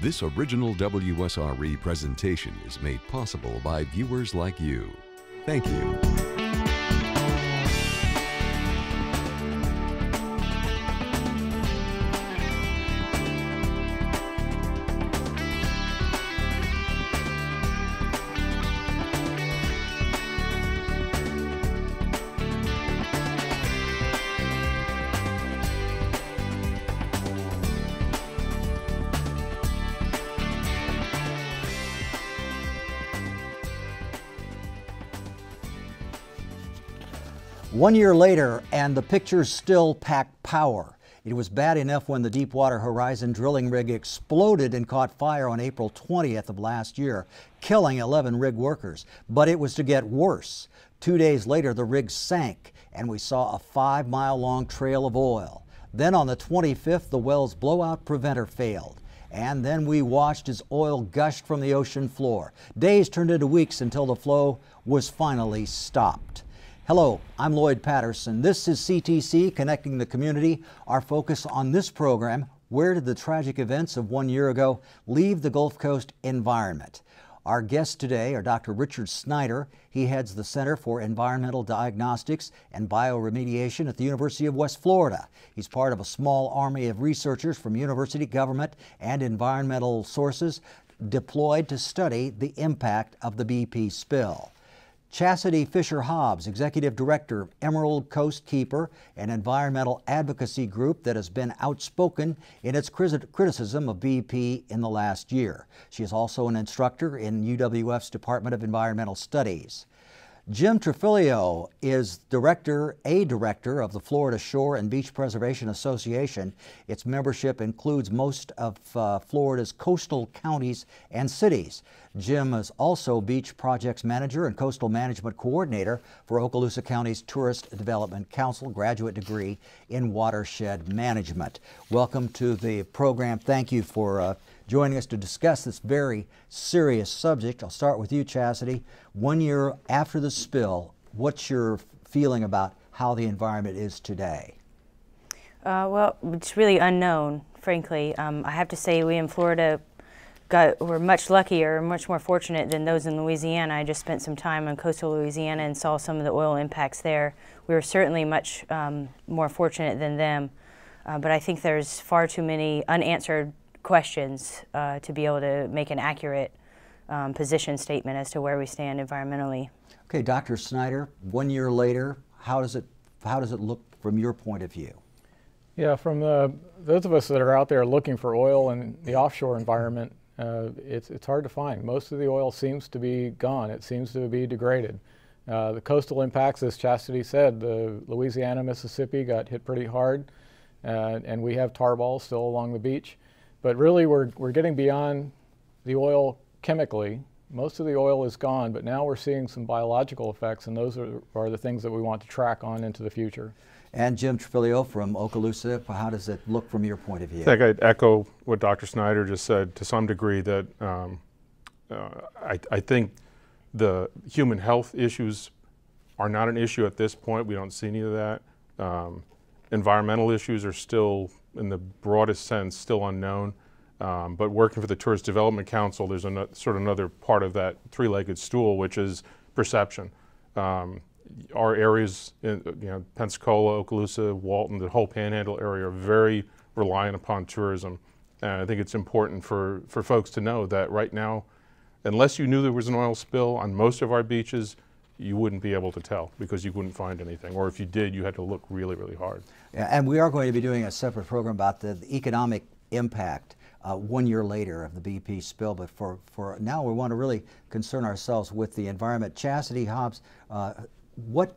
This original WSRE presentation is made possible by viewers like you. Thank you. One year later, and the pictures still pack power. It was bad enough when the Deepwater Horizon drilling rig exploded and caught fire on April 20th of last year, killing 11 rig workers. But it was to get worse. 2 days later, the rig sank, and we saw a 5-mile-long trail of oil. Then on the 25th, the well's blowout preventer failed. And then we watched as oil gushed from the ocean floor. Days turned into weeks until the flow was finally stopped. Hello, I'm Lloyd Patterson. This is CTC, Connecting the Community. Our focus on this program, where did the tragic events of 1 year ago leave the Gulf Coast environment? Our guests today are Dr. Richard Snyder. He heads the Center for Environmental Diagnostics and Bioremediation at the University of West Florida. He's part of a small army of researchers from university, government, and environmental sources deployed to study the impact of the BP spill. Chastity Fisher-Hobbs, Executive Director, Emerald Coast Keeper, an environmental advocacy group that has been outspoken in its criticism of BP in the last year. She is also an instructor in UWF's Department of Environmental Studies. Jim Trifilio is director of the Florida Shore and Beach Preservation Association. Its membership includes most of Florida's coastal counties and cities. Jim is also Beach Projects Manager and Coastal Management Coordinator for Okaloosa County's Tourist Development Council, graduate degree in Watershed Management. Welcome to the program. Thank you for joining us to discuss this very serious subject. I'll start with you, Chastity. 1 year after the spill, what's your feeling about how the environment is today? Well, it's really unknown, frankly. I have to say we in Florida were much luckier, much more fortunate than those in Louisiana. I just spent some time in coastal Louisiana and saw some of the oil impacts there. We were certainly much more fortunate than them, but I think there's far too many unanswered questions to be able to make an accurate position statement as to where we stand environmentally. Okay, Dr. Snyder, 1 year later, how does it look from your point of view? Yeah, from those of us that are out there looking for oil in the offshore environment, it's hard to find. Most of the oil seems to be gone. It seems to be degraded. The coastal impacts, as Chastity said, the Louisiana, Mississippi got hit pretty hard, and we have tar balls still along the beach. But really, we're getting beyond the oil chemically. Most of the oil is gone, but now we're seeing some biological effects, and those are the things that we want to track on into the future. And Jim Trifilio from Okaloosa, how does it look from your point of view? I think I'd echo what Dr. Snyder just said to some degree, that I think the human health issues are not an issue at this point. We don't see any of that. Environmental issues are still, in the broadest sense, still unknown. But working for the Tourist Development Council, there's sort of another part of that three-legged stool, which is perception. Our areas, in, Pensacola, Okaloosa, Walton, the whole Panhandle area are very reliant upon tourism. And I think it's important for folks to know that right now, unless you knew there was an oil spill on most of our beaches, you wouldn't be able to tell because you wouldn't find anything. Or if you did, you had to look really, really hard. Yeah, and we are going to be doing a separate program about the economic impact 1 year later of the BP spill. But for now, we want to really concern ourselves with the environment. Chastity Hobbs, what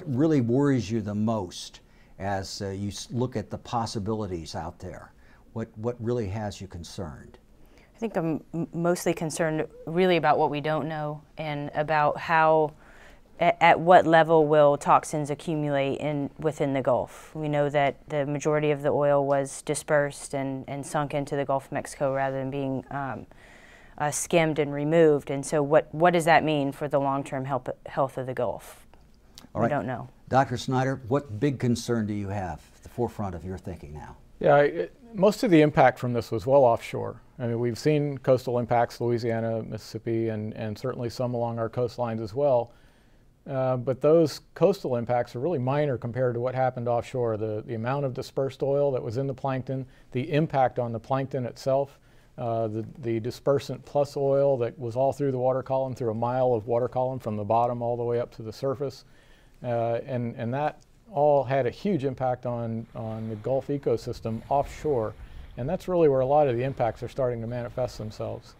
really worries you the most as you look at the possibilities out there? What really has you concerned? I think I'm mostly concerned really about what we don't know and about how, at what level will toxins accumulate within the Gulf. We know that the majority of the oil was dispersed and sunk into the Gulf of Mexico rather than being skimmed and removed. And so what does that mean for the long-term health of the Gulf? All right. We don't know. Dr. Snyder, what big concern do you have at the forefront of your thinking now? Yeah, most of the impact from this was well offshore. I mean, we've seen coastal impacts, Louisiana, Mississippi, and certainly some along our coastlines as well. But those coastal impacts are really minor compared to what happened offshore. The amount of dispersed oil that was in the plankton, the impact on the plankton itself, the dispersant plus oil that was all through the water column, through a mile of water column from the bottom all the way up to the surface. And that all had a huge impact on the Gulf ecosystem offshore. And that's really where a lot of the impacts are starting to manifest themselves.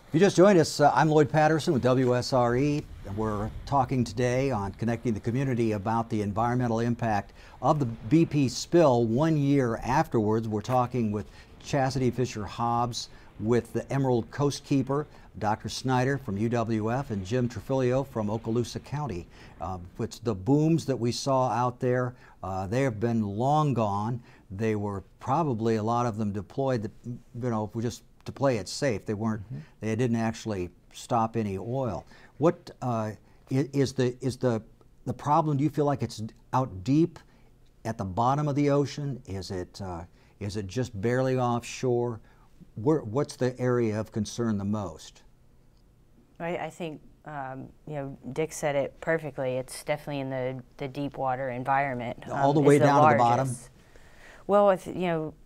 If you just joined us, I'm Lloyd Patterson with WSRE. We're talking today on connecting the community about the environmental impact of the BP spill 1 year afterwards. We're talking with Chastity Fisher-Hobbs with the Emerald Coastkeeper, Dr. Snyder from UWF, and Jim Trafilio from Okaloosa County. It's the booms that we saw out there, they have been long gone. They were probably, a lot of them deployed, just to play it safe. They weren't. They didn't actually stop any oil. What is the problem? Do you feel like it's out deep at the bottom of the ocean? Is it just barely offshore? What's the area of concern the most? I think Dick said it perfectly. It's definitely in the deep water environment. All the way down to the bottom. Well,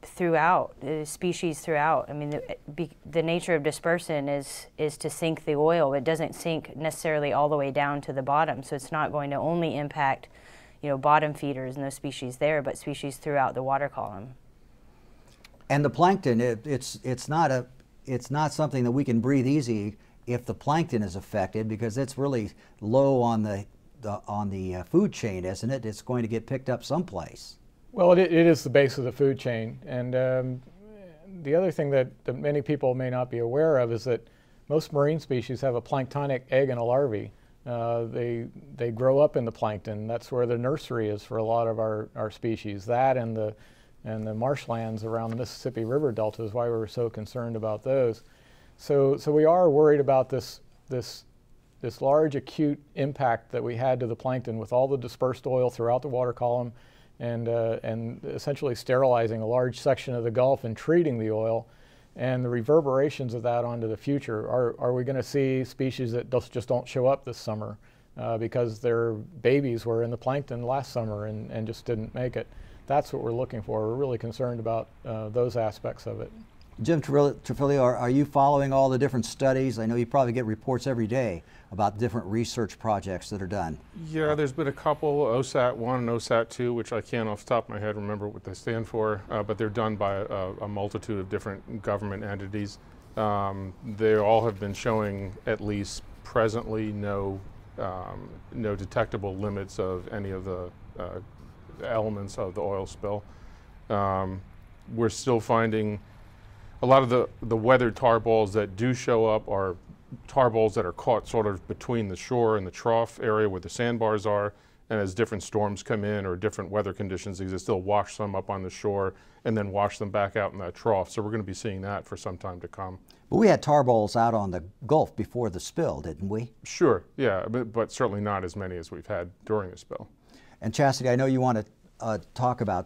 throughout species throughout. I mean, the nature of dispersant is to sink the oil. It doesn't sink necessarily all the way down to the bottom, so it's not going to only impact, bottom feeders and those species there, but species throughout the water column. And the plankton, it's not something that we can breathe easy if the plankton is affected, because it's really low on the food chain, isn't it? It's going to get picked up someplace. Well, it is the base of the food chain, and the other thing that many people may not be aware of is that most marine species have a planktonic egg and a larvae. They grow up in the plankton. That's where the nursery is for a lot of our species. That and the marshlands around the Mississippi River Delta is why we were so concerned about those. So we are worried about this large acute impact that we had to the plankton with all the dispersed oil throughout the water column, and essentially sterilizing a large section of the Gulf and treating the oil, and the reverberations of that onto the future. Are we going to see species that just don't show up this summer because their babies were in the plankton last summer and just didn't make it? That's what we're looking for. We're really concerned about those aspects of it. Jim Trafilio, are you following all the different studies? I know you probably get reports every day about different research projects that are done. Yeah, there's been a couple, OSAT 1 and OSAT 2, which I can't off the top of my head remember what they stand for, but they're done by a multitude of different government entities. They all have been showing, at least presently, no detectable limits of any of the elements of the oil spill. We're still finding a lot of the weathered tar balls that do show up are tar balls that are caught sort of between the shore and the trough area where the sandbars are, and as different storms come in or different weather conditions exist, they'll wash some up on the shore and then wash them back out in that trough. So we're going to be seeing that for some time to come. But we had tar balls out on the Gulf before the spill, didn't we? Sure, yeah, but certainly not as many as we've had during the spill. And Chastity, I know you want to talk about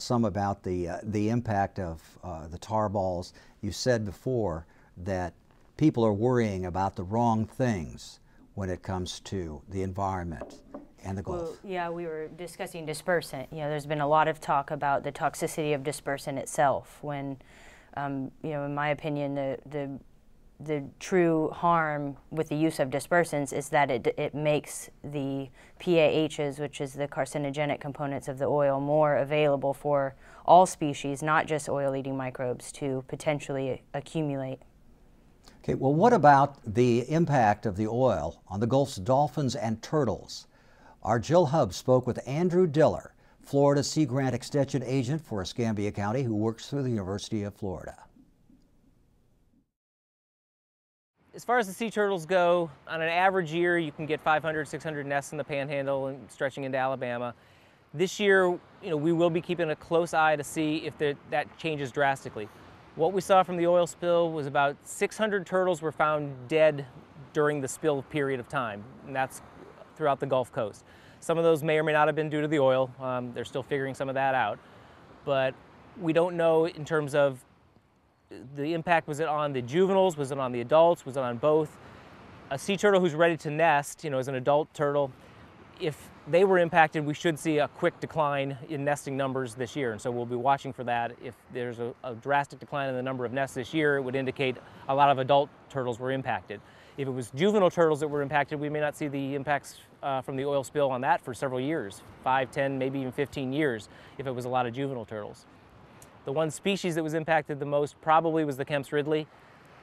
the impact of the tar balls. You said before that people are worrying about the wrong things when it comes to the environment and the Gulf. Well, yeah, we were discussing dispersant. There's been a lot of talk about the toxicity of dispersant itself. When, in my opinion, the true harm with the use of dispersants is that it makes the PAHs, which is the carcinogenic components of the oil, more available for all species, not just oil-eating microbes, to potentially accumulate. Okay, well, what about the impact of the oil on the Gulf's dolphins and turtles? Our Jill Hubbs spoke with Andrew Diller, Florida Sea Grant Extension Agent for Escambia County, who works through the University of Florida. As far as the sea turtles go, on an average year, you can get 500, 600 nests in the Panhandle and stretching into Alabama. This year, we will be keeping a close eye to see if that changes drastically. What we saw from the oil spill was about 600 turtles were found dead during the spill period of time, and that's throughout the Gulf Coast. Some of those may or may not have been due to the oil. They're still figuring some of that out. But we don't know in terms of the impact, was it on the juveniles, was it on the adults, was it on both? A sea turtle who's ready to nest, as an adult turtle, if they were impacted, we should see a quick decline in nesting numbers this year. And so we'll be watching for that. If there's a drastic decline in the number of nests this year, it would indicate a lot of adult turtles were impacted. If it was juvenile turtles that were impacted, we may not see the impacts from the oil spill on that for several years, 5, 10, maybe even 15 years, if it was a lot of juvenile turtles. The one species that was impacted the most probably was the Kemp's Ridley.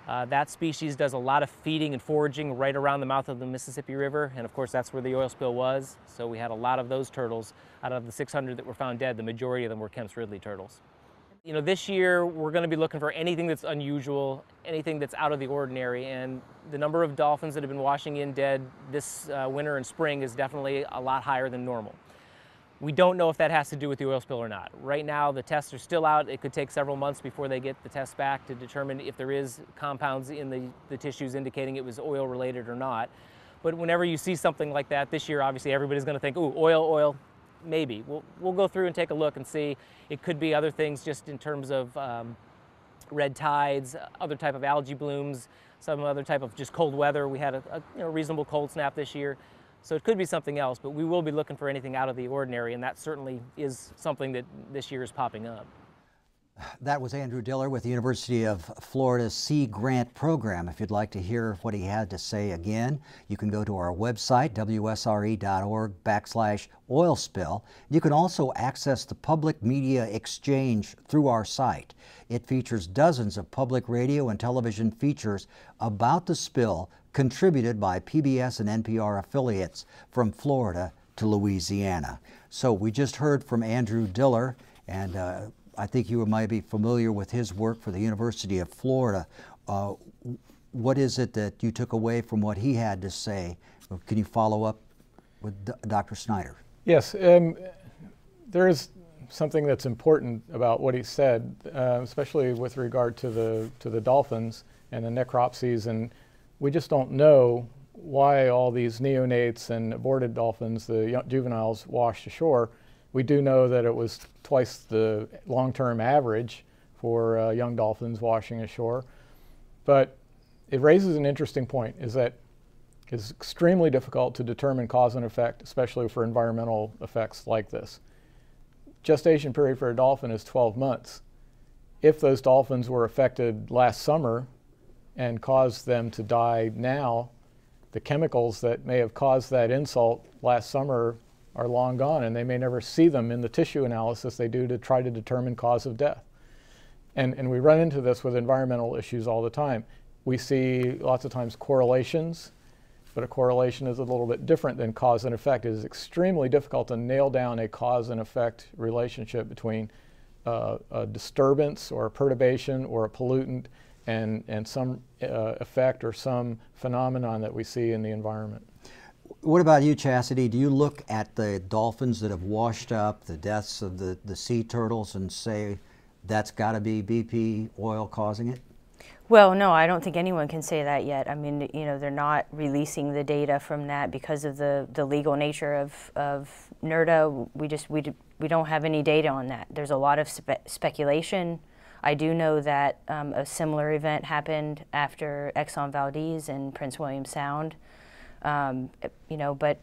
That species does a lot of feeding and foraging right around the mouth of the Mississippi River, and of course that's where the oil spill was. So we had a lot of those turtles. Out of the 600 that were found dead, the majority of them were Kemp's Ridley turtles. This year we're going to be looking for anything that's unusual, anything that's out of the ordinary, and the number of dolphins that have been washing in dead this winter and spring is definitely a lot higher than normal. We don't know if that has to do with the oil spill or not. Right now, the tests are still out. It could take several months before they get the tests back to determine if there is compounds in the tissues indicating it was oil related or not. But whenever you see something like that this year, obviously everybody's going to think, ooh, oil, maybe. We'll go through and take a look and see. It could be other things just in terms of red tides, other type of algae blooms, some other type of just cold weather. We had a reasonable cold snap this year. So it could be something else, but we will be looking for anything out of the ordinary, and that certainly is something that this year is popping up. That was Andrew Diller with the University of Florida's Sea Grant Program. If you'd like to hear what he had to say again, you can go to our website, wsre.org/oil spill. You can also access the Public Media Exchange through our site. It features dozens of public radio and television features about the spill contributed by PBS and NPR affiliates from Florida to Louisiana. So we just heard from Andrew Diller, and I think you might be familiar with his work for the University of Florida. What is it that you took away from what he had to say? Can you follow up with Dr. Snyder? Yes, there is something that's important about what he said, especially with regard to the dolphins and the necropsies, and we just don't know why all these neonates and aborted dolphins, the juveniles, washed ashore. We do know that it was twice the long-term average for young dolphins washing ashore. But it raises an interesting point, is that it's extremely difficult to determine cause and effect, especially for environmental effects like this. Gestation period for a dolphin is 12 months. If those dolphins were affected last summer and caused them to die now, the chemicals that may have caused that insult last summer are long gone, and they may never see them in the tissue analysis they do to try to determine cause of death. And we run into this with environmental issues all the time. We see lots of times correlations, but a correlation is a little bit different than cause and effect. It is extremely difficult to nail down a cause and effect relationship between a disturbance or a perturbation or a pollutant and some effect or some phenomenon that we see in the environment. What about you, Chastity? Do you look at the dolphins that have washed up, the deaths of the sea turtles, and say that's got to be BP oil causing it? Well, no, I don't think anyone can say that yet. I mean, they're not releasing the data from that because of the legal nature of NERDA. We don't have any data on that. There's a lot of speculation. I do know that a similar event happened after Exxon Valdez in Prince William Sound. But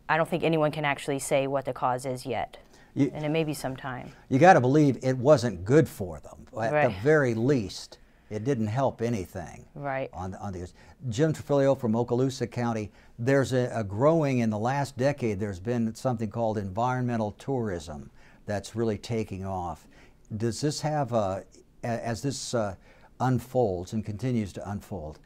I don't think anyone can actually say what the cause is yet. And it may be some time. You got to believe it wasn't good for them. At the very least, it didn't help anything. Right. On these. Jim Trafilio from Okaloosa County, there's a growing, in the last decade, there's been something called environmental tourism that's really taking off. Does this have, as this unfolds and continues to unfold,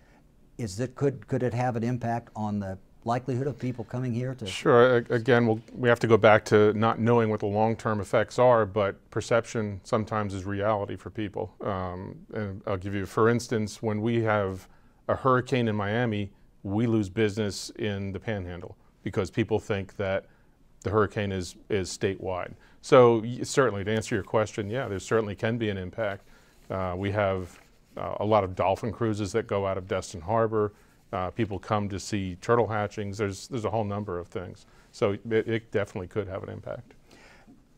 could it have an impact on the likelihood of people coming here to? Sure. Again, we have to go back to not knowing what the long-term effects are, but perception sometimes is reality for people. And I'll give you, for instance, when we have a hurricane in Miami, we lose business in the Panhandle because people think that the hurricane is statewide. So certainly, to answer your question, yeah, there certainly can be an impact. We have a lot of dolphin cruises that go out of Destin Harbor. People come to see turtle hatchings. There's a whole number of things. So it definitely could have an impact.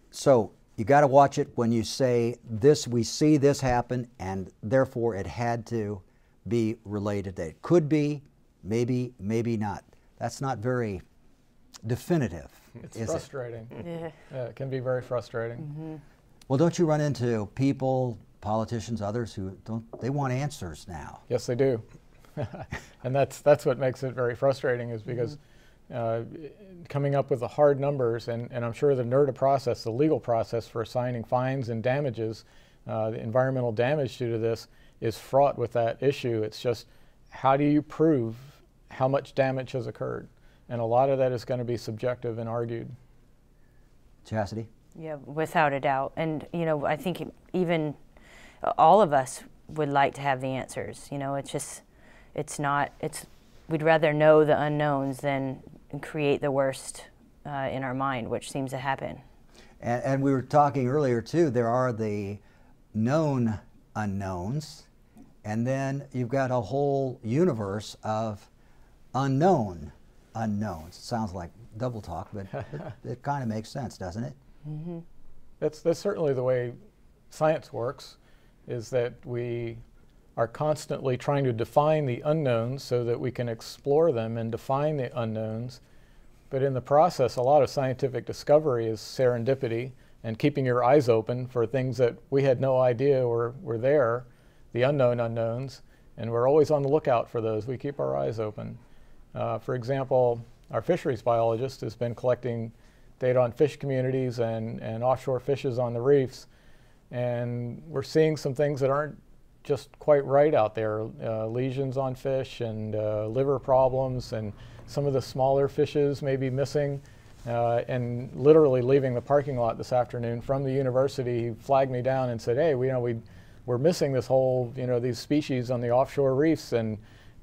So You got to watch it when you say this, we see this happen, and therefore it had to be related. It could be, maybe, maybe not. That's not very definitive. It's frustrating. Yeah. Yeah, it can be very frustrating. Mm-hmm. Well, don't you run into people, politicians, others who they want answers now? Yes, they do. And that's what makes it very frustrating, is because coming up with the hard numbers, and I'm sure the NERDA process, the legal process for assigning fines and damages, the environmental damage due to this, is fraught with that issue. It's just, how do you prove how much damage has occurred? And a lot of that is going to be subjective and argued. Chastity? Yeah, without a doubt. And, you know, I think even all of us would like to have the answers. You know, it's just, we'd rather know the unknowns than create the worst in our mind, which seems to happen. And we were talking earlier, too, there are the known unknowns, and then you've got a whole universe of unknown unknowns. It sounds like double talk, but it kind of makes sense, doesn't it? Mm-hmm. That's certainly the way science works, is that we are constantly trying to define the unknowns so that we can explore them and define the unknowns. But in the process, a lot of scientific discovery is serendipity and keeping your eyes open for things that we had no idea were there, the unknown unknowns, and we're always on the lookout for those. We keep our eyes open. For example, our fisheries biologist has been collecting data on fish communities and offshore fishes on the reefs, and we're seeing some things that aren't just quite right out there. Lesions on fish and liver problems, and some of the smaller fishes may be missing. And literally leaving the parking lot this afternoon from the university, he flagged me down and said, hey, we're missing this whole, these species on the offshore reefs, and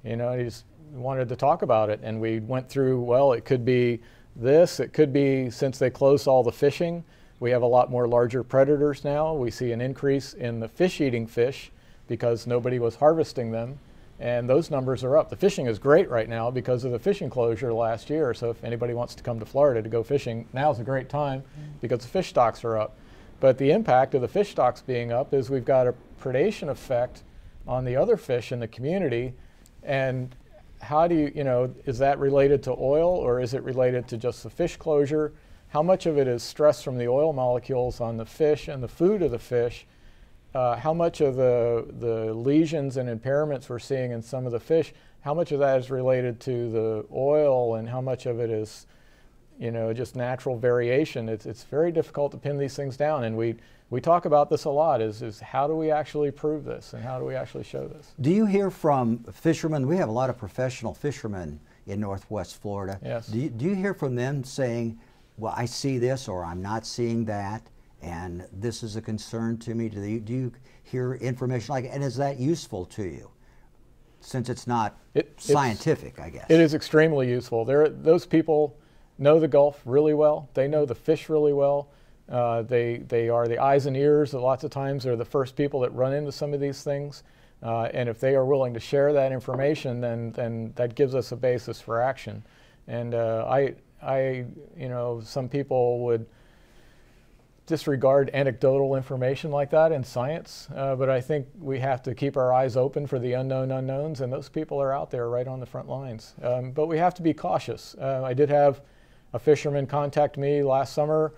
he just wanted to talk about it. And we went through, well, it could be this, it could be since they closed all the fishing, we have a lot more larger predators now. We see an increase in the fish-eating fish because nobody was harvesting them, and those numbers are up. The fishing is great right now because of the fishing closure last year, so if anybody wants to come to Florida to go fishing, now's a great time because the fish stocks are up. But the impact of the fish stocks being up is we've got a predation effect on the other fish in the community, and how do you, is that related to oil, or is it related to just the fish closure? How much of it is stress from the oil molecules on the fish and the food of the fish? How much of the lesions and impairments we're seeing in some of the fish, how much of that is related to the oil, and how much of it is, just natural variation? It's very difficult to pin these things down, and we talk about this a lot, is how do we actually prove this, and how do we actually show this? Do you hear from fishermen? We have a lot of professional fishermen in Northwest Florida. Yes. Do you hear from them saying, well, I see this, or I'm not seeing that, and this is a concern to me? Do you hear information like, and is that useful to you? Since it's not scientific, I guess. It is extremely useful. Those people know the Gulf really well. They know the fish really well. They are the eyes and ears. Lots of times they're the first people that run into some of these things. And if they are willing to share that information, then that gives us a basis for action. And some people would disregard anecdotal information like that in science, but I think we have to keep our eyes open for the unknown unknowns, and those people are out there right on the front lines. But we have to be cautious. I did have a fisherman contact me last summer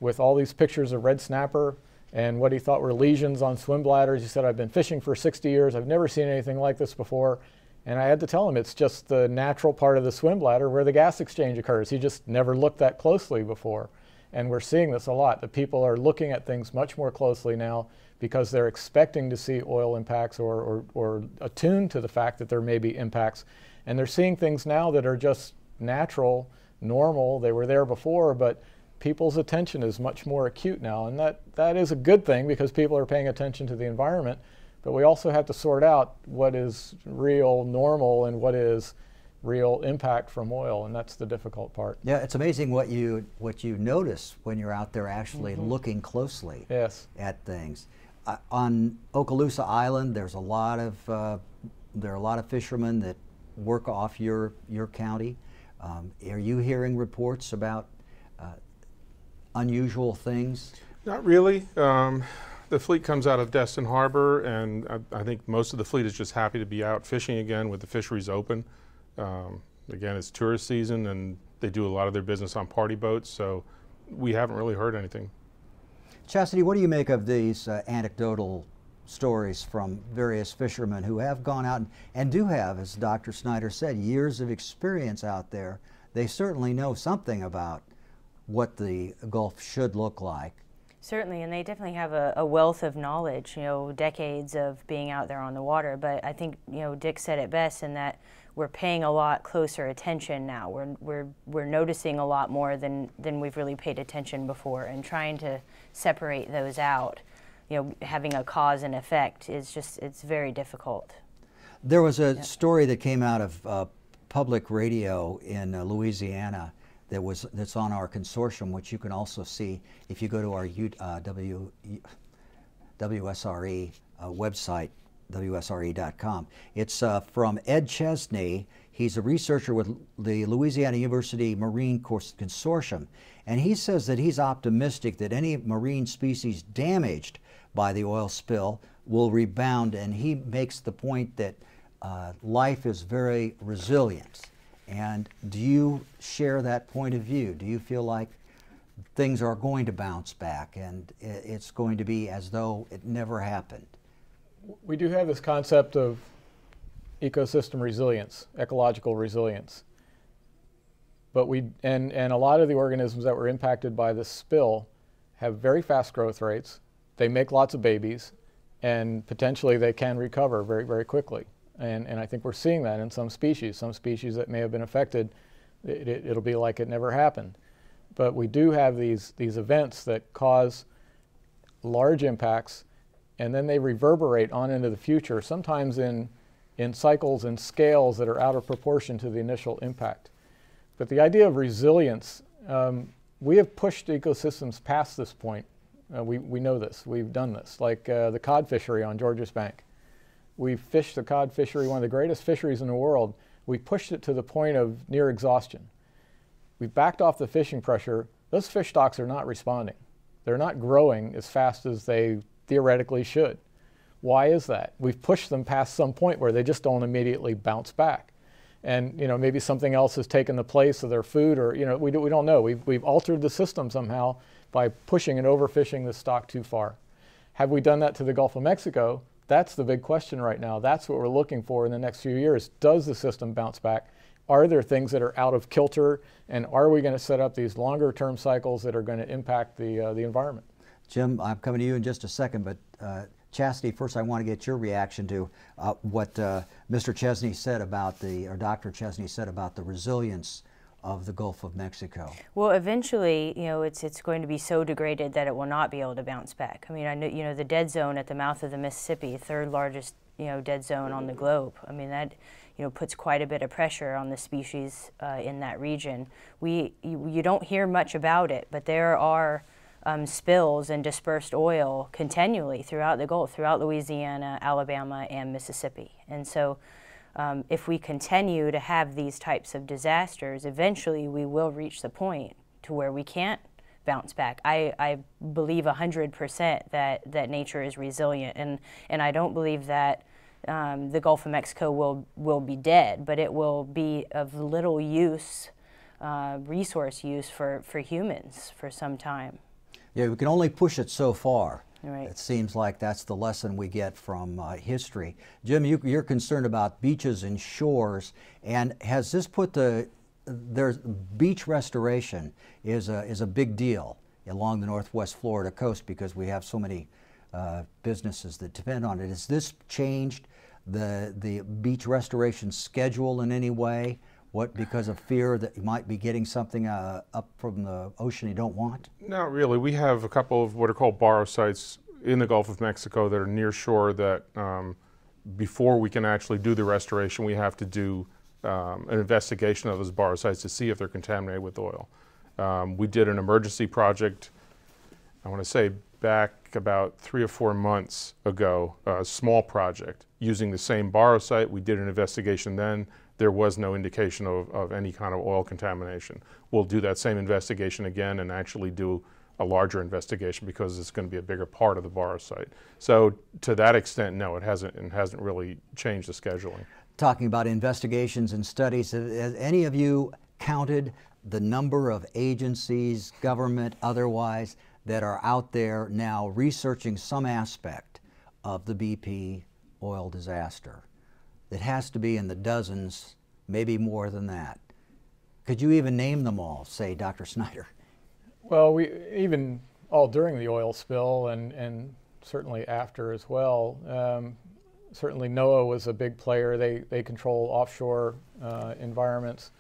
with all these pictures of red snapper and what he thought were lesions on swim bladders. He said, I've been fishing for 60 years. I've never seen anything like this before. And I had to tell him it's just the natural part of the swim bladder where the gas exchange occurs. He just never looked that closely before. And we're seeing this a lot. The people are looking at things much more closely now because they're expecting to see oil impacts or attuned to the fact that there may be impacts. And they're seeing things now that are just natural, normal. They were there before, but people's attention is much more acute now. And that is a good thing because people are paying attention to the environment. But we also have to sort out what is real normal and what is real impact from oil, and that's the difficult part. Yeah, it's amazing what you notice when you're out there actually looking closely at things. On Okaloosa Island, there are a lot of fishermen that work off your county. Are you hearing reports about unusual things? Not really. The fleet comes out of Destin Harbor, and I think most of the fleet is just happy to be out fishing again with the fisheries open. Again, it's tourist season, and they do a lot of their business on party boats, so we haven't really heard anything. Chastity, what do you make of these anecdotal stories from various fishermen who have gone out and do have, as Dr. Snyder said, years of experience out there? They certainly know something about what the Gulf should look like. Certainly, and they definitely have a wealth of knowledge, decades of being out there on the water. But I think, Dick said it best in that we're paying a lot closer attention now. We're noticing a lot more than we've really paid attention before, and trying to separate those out, having a cause and effect is it's very difficult. There was a story that came out of public radio in Louisiana that's on our consortium, which you can also see if you go to our WSRE website, WSRE.com. It's from Ed Chesney. He's a researcher with the Louisiana University Marine Consortium, and he says that he's optimistic that any marine species damaged by the oil spill will rebound, and he makes the point that life is very resilient. And do you share that point of view? Do you feel like things are going to bounce back and it's going to be as though it never happened? We do have this concept of ecosystem resilience, ecological resilience. But and a lot of the organisms that were impacted by this spill have very fast growth rates. They make lots of babies, and potentially they can recover very, very quickly. And I think we're seeing that in some species that may have been affected. It'll be like it never happened. But we do have these events that cause large impacts, and then they reverberate on into the future, sometimes in cycles and scales that are out of proportion to the initial impact. But the idea of resilience, we have pushed ecosystems past this point. We know this, we've done this, like the cod fishery on Georges Bank. We fished the cod fishery, one of the greatest fisheries in the world. We pushed it to the point of near exhaustion. We backed off the fishing pressure. Those fish stocks are not responding. They're not growing as fast as they theoretically should. Why is that? We've pushed them past some point where they just don't immediately bounce back. And maybe something else has taken the place of their food, or we don't know. We've altered the system somehow by pushing and overfishing the stock too far. Have we done that to the Gulf of Mexico? That's the big question right now. That's what we're looking for in the next few years. Does the system bounce back? Are there things that are out of kilter? And are we going to set up these longer term cycles that are going to impact the environment? Jim, I'm coming to you in just a second, but Chastity, first I want to get your reaction to what Mr. Chesney said about or Dr. Chesney said about the resilience of the Gulf of Mexico. Well, eventually, it's going to be so degraded that it will not be able to bounce back. I mean, I know, the dead zone at the mouth of the Mississippi, third largest, dead zone on the globe. I mean, that, puts quite a bit of pressure on the species in that region. You don't hear much about it, but there are spills and dispersed oil continually throughout the Gulf, throughout Louisiana, Alabama, and Mississippi. And so if we continue to have these types of disasters, eventually we will reach the point to where we can't bounce back. I believe 100% that nature is resilient, and I don't believe that the Gulf of Mexico will be dead, but it will be of little use, resource use for humans for some time. Yeah, we can only push it so far. Right. It seems like that's the lesson we get from history. Jim, you're concerned about beaches and shores, and has this put beach restoration is a big deal along the Northwest Florida coast because we have so many businesses that depend on it. Has this changed the beach restoration schedule in any way? Because of fear that you might be getting something up from the ocean you don't want? Not really. We have a couple of what are called borrow sites in the Gulf of Mexico that are near shore that before we can actually do the restoration, we have to do an investigation of those borrow sites to see if they're contaminated with oil. We did an emergency project, I want to say back about 3 or 4 months ago, a small project using the same borrow site. We did an investigation then. There was no indication of any kind of oil contamination. We'll do that same investigation again and actually do a larger investigation because it's going to be a bigger part of the borrow site. So to that extent, no, it hasn't really changed the scheduling. Talking about investigations and studies, has any of you counted the number of agencies, government, otherwise, that are out there now researching some aspect of the BP oil disaster? It has to be in the dozens, maybe more than that. Could you even name them all, say, Dr. Snyder? Well, we even all during the oil spill and certainly after as well. Certainly NOAA was a big player. They control offshore environments,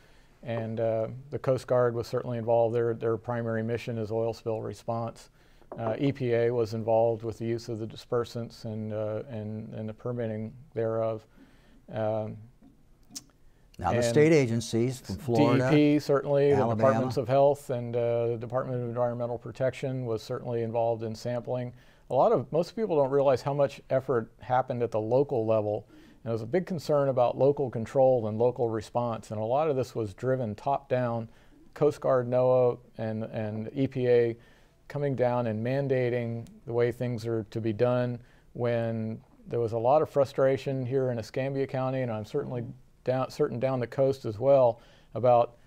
and the Coast Guard was certainly involved. Their primary mission is oil spill response. EPA was involved with the use of the dispersants and the permitting thereof. Now the state agencies from Florida, DEP certainly, Alabama. The Departments of Health and the Department of Environmental Protection was certainly involved in sampling. Most people don't realize how much effort happened at the local level. And there was a big concern about local control and local response, and a lot of this was driven top down. Coast Guard, NOAA, and EPA coming down and mandating the way things are to be done when there was a lot of frustration here in Escambia County, and I'm certainly certain down the coast as well, about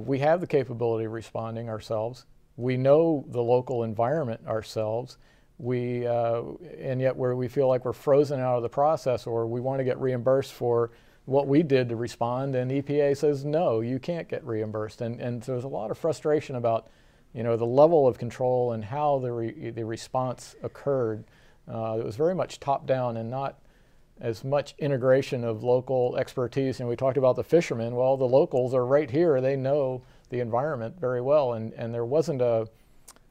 we have the capability of responding ourselves. We know the local environment ourselves. And yet we feel like we're frozen out of the process, or we want to get reimbursed for what we did to respond, and EPA says, no, you can't get reimbursed. And so there's a lot of frustration about the level of control and how the response occurred. It was very much top down and not as much integration of local expertise. And we talked about the fishermen. Well, the locals are right here. They know the environment very well, and there wasn't a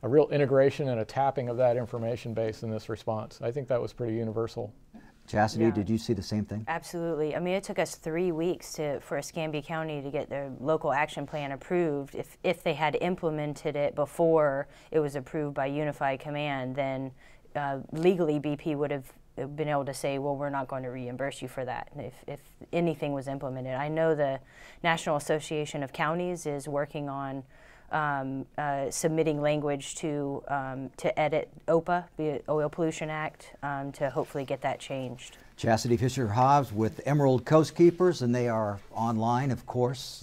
real integration and a tapping of that information base in this response. I think that was pretty universal. Chastity, Yeah. did you see the same thing? Absolutely. I mean, it took us 3 weeks for Escambia County to get their local action plan approved. If they had implemented it before it was approved by Unified Command, then legally BP would have been able to say, well, we're not going to reimburse you for that if anything was implemented. I know the National Association of Counties is working on submitting language to edit OPA, the Oil Pollution Act, to hopefully get that changed. Chastity Fisher-Hobbs with Emerald Coast Keepers, and they are online, of course,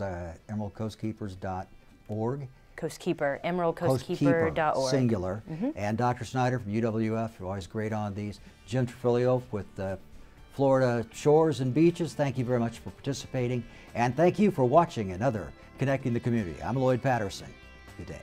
emeraldcoastkeepers.org. Coastkeeper, emeraldcoastkeeper.org. Singular. And Dr. Snyder from UWF, you're always great on these. Jim Trifilio with Florida Shores and Beaches, thank you very much for participating. And thank you for watching another Connecting the Community. I'm Lloyd Patterson. Good day.